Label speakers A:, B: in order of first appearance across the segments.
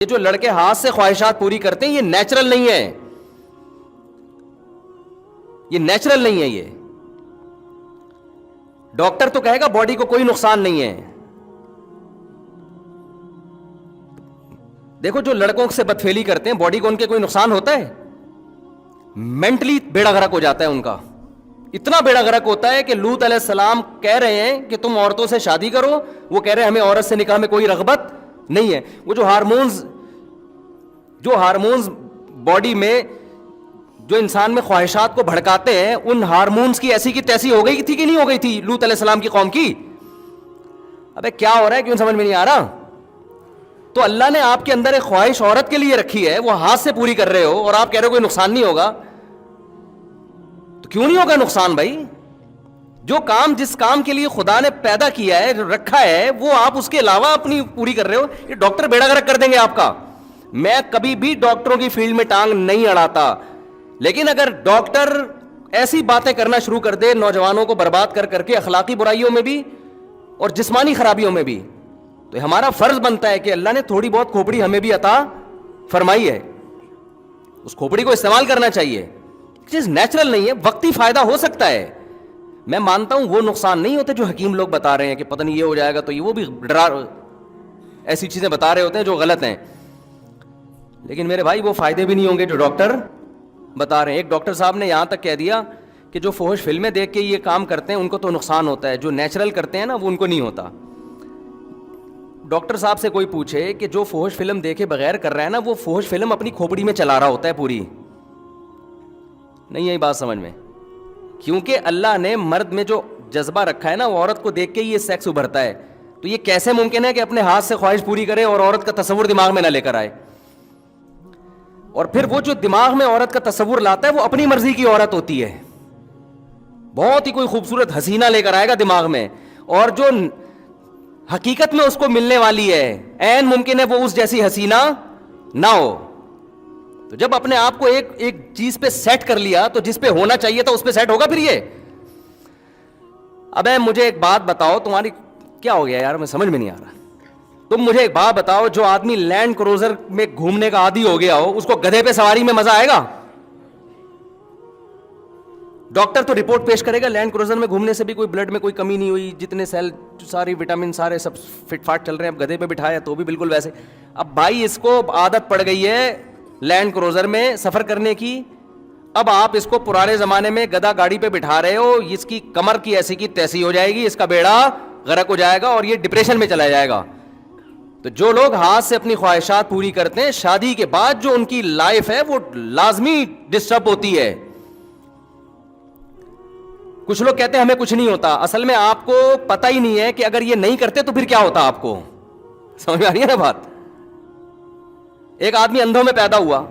A: یہ جو لڑکے ہاتھ سے خواہشات پوری کرتے ہیں یہ نیچرل نہیں ہے، یہ نیچرل نہیں ہے. یہ ڈاکٹر تو کہے گا باڈی کو کوئی نقصان نہیں ہے. دیکھو جو لڑکوں سے بدفعلی کرتے ہیں باڈی کو ان کے کوئی نقصان ہوتا ہے؟ مینٹلی بیڑا غرق ہو جاتا ہے ان کا. اتنا بیڑا غرق ہوتا ہے کہ لوط علیہ السلام کہہ رہے ہیں کہ تم عورتوں سے شادی کرو، وہ کہہ رہے ہیں ہمیں عورت سے نکاح میں کوئی رغبت نہیں ہے. وہ جو ہارمونز باڈی میں جو انسان میں خواہشات کو بھڑکاتے ہیں، ان ہارمونز کی ایسی کی تیسی ہو گئی تھی کہ نہیں ہو گئی تھی لوط علیہ السلام کی قوم کی؟ ابے کیا ہو رہا ہے، کیوں سمجھ میں نہیں آ رہا؟ تو اللہ نے آپ کے اندر ایک خواہش عورت کے لیے رکھی ہے، وہ ہاتھ سے پوری کر رہے ہو اور آپ کہہ رہے ہو کوئی نقصان نہیں ہوگا. تو کیوں نہیں ہوگا نقصان بھائی؟ جو کام جس کام کے لیے خدا نے پیدا کیا ہے رکھا ہے وہ آپ اس کے علاوہ اپنی پوری کر رہے ہو. یہ ڈاکٹر بیڑا غرق کر دیں گے آپ کا. میں کبھی بھی ڈاکٹروں کی فیلڈ میں ٹانگ نہیں اڑاتا، لیکن اگر ڈاکٹر ایسی باتیں کرنا شروع کر دے نوجوانوں کو برباد کر کر کے اخلاقی برائیوں میں بھی اور جسمانی خرابیوں میں بھی، تو ہمارا فرض بنتا ہے کہ اللہ نے تھوڑی بہت کھوپڑی ہمیں بھی عطا فرمائی ہے، اس کھوپڑی کو استعمال کرنا چاہیے. چیز نیچرل نہیں ہے، وقتی فائدہ ہو سکتا ہے. میں مانتا ہوں وہ نقصان نہیں ہوتے جو حکیم لوگ بتا رہے ہیں کہ پتہ نہیں یہ ہو جائے گا، تو یہ وہ بھی ایسی چیزیں بتا رہے ہوتے ہیں جو غلط ہیں. لیکن میرے بھائی وہ فائدے بھی نہیں ہوں گے جو ڈاکٹر بتا رہے ہیں. ایک ڈاکٹر صاحب نے یہاں تک کہہ دیا کہ جو فحش فلمیں دیکھ کے یہ کام کرتے ہیں ان کو تو نقصان ہوتا ہے، جو نیچرل کرتے ہیں نا وہ ان کو نہیں ہوتا. ڈاکٹر صاحب سے کوئی پوچھے کہ جو فحش فلم دیکھے بغیر کر رہا ہے نا، وہ فحش فلم اپنی کھوپڑی میں چلا رہا ہوتا ہے پوری. نہیں یہی بات سمجھ میں، کیونکہ اللہ نے مرد میں جو جذبہ رکھا ہے نا وہ عورت کو دیکھ کے یہ سیکس ابھرتا ہے. تو یہ کیسے ممکن ہے کہ اپنے ہاتھ سے خواہش پوری کرے اور عورت کا تصور دماغ میں نہ لے کر آئے؟ اور پھر وہ جو دماغ میں عورت کا تصور لاتا ہے وہ اپنی مرضی کی عورت ہوتی ہے، بہت ہی کوئی خوبصورت حسینہ لے کر آئے گا دماغ میں، اور جو حقیقت میں اس کو ملنے والی ہے عین ممکن ہے وہ اس جیسی حسینہ نہ ہو. تو جب اپنے آپ کو ایک چیز پہ سیٹ کر لیا تو جس پہ ہونا چاہیے تھا اس پہ سیٹ ہوگا پھر یہ. اب مجھے ایک بات بتاؤ، تمہاری کیا ہو گیا یار، میں سمجھ میں نہیں آ رہا. تم مجھے ایک بات بتاؤ، جو آدمی لینڈ کروزر میں گھومنے کا عادی ہو گیا ہو اس کو گدھے پہ سواری میں مزہ آئے گا؟ ڈاکٹر تو رپورٹ پیش کرے گا لینڈ کروزر میں گھومنے سے بھی کوئی بلڈ میں کوئی کمی نہیں ہوئی، جتنے سیل ساری وٹامن سارے سب فٹ فاٹ چل رہے ہیں. اب گدھے پہ بٹھایا تو بھی بالکل ویسے. اب بھائی اس کو عادت پڑ گئی ہے لینڈ کروزر میں سفر کرنے کی، اب آپ اس کو پرانے زمانے میں گدھا گاڑی پہ بٹھا رہے ہو، اس کی کمر کی ایسی کی تیسی ہو جائے گی، اس کا بیڑا غرق ہو جائے گا اور یہ ڈپریشن میں چلا جائے گا. تو جو لوگ ہاتھ سے اپنی خواہشات پوری کرتے ہیں شادی کے بعد جو ان کی لائف ہے وہ لازمی ڈسٹرب ہوتی ہے. کچھ لوگ کہتے ہیں ہمیں کچھ نہیں ہوتا، اصل میں آپ کو پتہ ہی نہیں ہے کہ اگر یہ نہیں کرتے تو پھر کیا ہوتا آپ کو. سمجھ میں آ رہی ہے نا بات؟ ایک آدمی اندھوں میں پیدا ہوا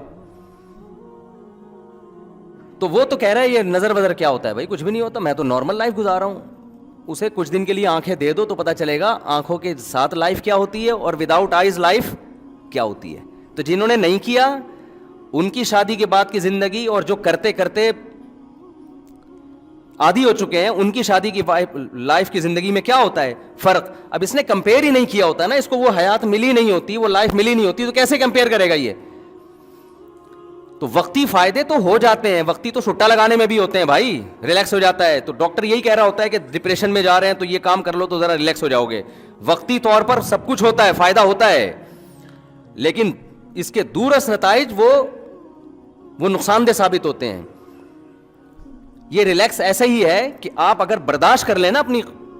A: تو وہ تو کہہ رہا ہے یہ نظر وظر کیا ہوتا ہے؟ بھائی کچھ بھی نہیں ہوتا، میں تو نارمل لائف گزار رہا ہوں. اسے کچھ دن کے لیے آنکھیں دے دو تو پتہ چلے گا آنکھوں کے ساتھ لائف کیا ہوتی ہے اور وداؤٹ آئیز لائف کیا ہوتی ہے. تو جنہوں نے نہیں کیا ان کی شادی کے بعد کی زندگی اور جو کرتے کرتے عادی ہو چکے ہیں ان کی شادی کی لائف کی زندگی میں کیا ہوتا ہے فرق. اب اس نے کمپیئر ہی نہیں کیا ہوتا نا، اس کو وہ حیات ملی نہیں ہوتی، وہ لائف ملی نہیں ہوتی، تو کیسے کمپیئر کرے گا یہ؟ تو وقتی فائدے تو ہو جاتے ہیں، وقتی تو سٹا لگانے میں بھی ہوتے ہیں بھائی، ریلیکس ہو جاتا ہے. تو ڈاکٹر یہی کہہ رہا ہوتا ہے کہ ڈپریشن میں جا رہے ہیں تو یہ کام کر لو تو ذرا ریلیکس ہو جاؤ گے. وقتی طور پر سب کچھ ہوتا ہے، فائدہ ہوتا ہے، لیکن اس کے دورس نتائج وہ نقصان دہ ثابت ہوتے ہیں. یہ ریلیکس ایسا ہی ہے کہ آپ اگر برداشت کر لیں نا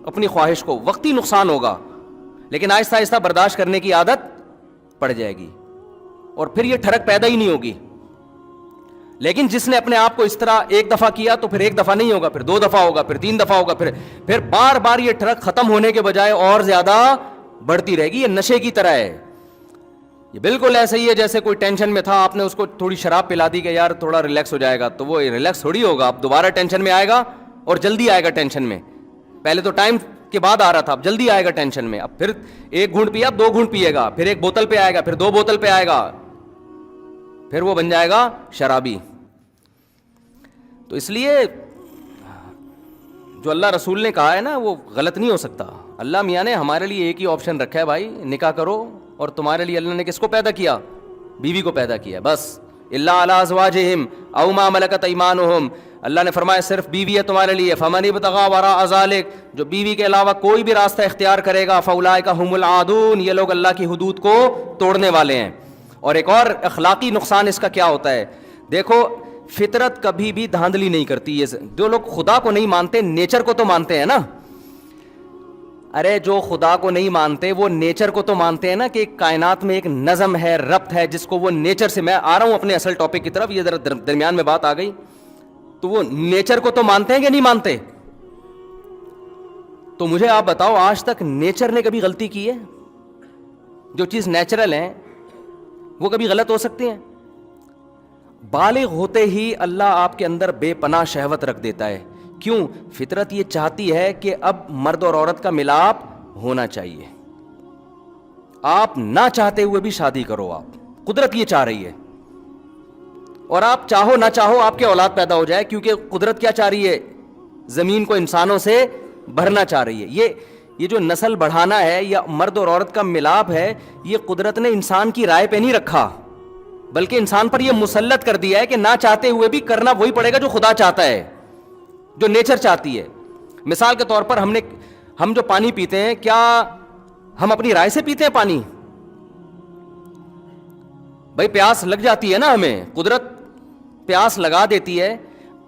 A: اپنی خواہش کو، وقتی نقصان ہوگا لیکن آہستہ آہستہ برداشت کرنے کی عادت پڑ جائے گی اور پھر یہ ٹھڑک پیدا ہی نہیں ہوگی. لیکن جس نے اپنے آپ کو اس طرح ایک دفعہ کیا تو پھر ایک دفعہ نہیں ہوگا، پھر 2 دفعہ ہوگا، پھر 3 دفعہ ہوگا، پھر بار بار یہ ٹھڑک ختم ہونے کے بجائے اور زیادہ بڑھتی رہے گی. یہ نشے کی طرح ہے. یہ بالکل ایسا ہی ہے جیسے کوئی ٹینشن میں تھا، آپ نے اس کو تھوڑی شراب پلا دی کہ یار تھوڑا ریلیکس ہو جائے گا، تو وہ ریلیکس تھوڑی ہوگا، اب دوبارہ ٹینشن میں آئے گا اور جلدی آئے گا ٹینشن میں. پہلے تو ٹائم کے بعد آ رہا تھا، اب جلدی آئے گا ٹینشن میں. اب پھر 1 گھونٹ پیا، اب 2 گھونٹ پیے گا، پھر 1 بوتل پہ آئے گا، پھر 2 بوتل پہ آئے گا، پھر وہ بن جائے گا شرابی. تو اس لیے جو اللہ رسول نے کہا ہے نا وہ غلط نہیں ہو سکتا. اللہ میاں نے ہمارے لیے ایک ہی آپشن رکھا ہے بھائی، نکاح کرو اور تمہارے لیے اللہ نے کس کو پیدا کیا؟ بیوی کو پیدا کیا. بس الا علی ازواجہم او ما ملکت ایمانہم, اللہ نے فرمایا صرف بیوی ہے تمہارے لیے. فمن ابتغى وراء ذلک, جو بیوی کے علاوہ کوئی بھی راستہ اختیار کرے گا, فاولئک هم العادون, یہ لوگ اللہ کی حدود کو توڑنے والے ہیں. اور ایک اور اخلاقی نقصان اس کا کیا ہوتا ہے, دیکھو فطرت کبھی بھی دھاندلی نہیں کرتی. یہ جو لوگ خدا کو نہیں مانتے نیچر کو تو مانتے ہیں نا. ارے جو خدا کو نہیں مانتے وہ نیچر کو تو مانتے ہیں نا, کہ کائنات میں ایک نظم ہے, ربط ہے, جس کو وہ نیچر سے, میں آ رہا ہوں اپنے اصل ٹاپک کی طرف, یہ ذرا درمیان میں بات آ گئی, تو وہ نیچر کو تو مانتے ہیں کہ نہیں مانتے؟ تو مجھے آپ بتاؤ آج تک نیچر نے کبھی غلطی کی ہے؟ جو چیز نیچرل ہے وہ کبھی غلط ہو سکتی ہیں؟ بالغ ہوتے ہی اللہ آپ کے اندر بے پناہ شہوت رکھ دیتا ہے. کیوں؟ فطرت یہ چاہتی ہے کہ اب مرد اور عورت کا ملاپ ہونا چاہیے. آپ نہ چاہتے ہوئے بھی شادی کرو, آپ قدرت یہ چاہ رہی ہے, اور آپ چاہو نہ چاہو آپ کے اولاد پیدا ہو جائے, کیونکہ قدرت کیا چاہ رہی ہے؟ زمین کو انسانوں سے بھرنا چاہ رہی ہے. یہ جو نسل بڑھانا ہے یا مرد اور عورت کا ملاپ ہے, یہ قدرت نے انسان کی رائے پہ نہیں رکھا, بلکہ انسان پر یہ مسلط کر دیا ہے کہ نہ چاہتے ہوئے بھی کرنا وہی پڑے گا جو خدا چاہتا ہے, جو نیچر چاہتی ہے. مثال کے طور پر ہم جو پانی پیتے ہیں, کیا ہم اپنی رائے سے پیتے ہیں پانی؟ بھائی پیاس لگ جاتی ہے نا, ہمیں قدرت پیاس لگا دیتی ہے.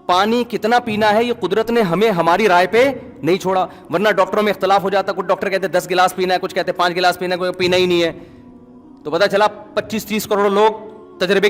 A: پانی کتنا پینا ہے یہ قدرت نے ہمیں ہماری رائے پہ نہیں چھوڑا, ورنہ ڈاکٹروں میں اختلاف ہو جاتا. کچھ ڈاکٹر کہتے ہیں 10 گلاس پینا ہے, کچھ کہتے ہیں 5 گلاس پینا ہے, کوئی پینا ہی نہیں ہے. تو پتہ چلا 25-30 کروڑ لوگ تجربے کی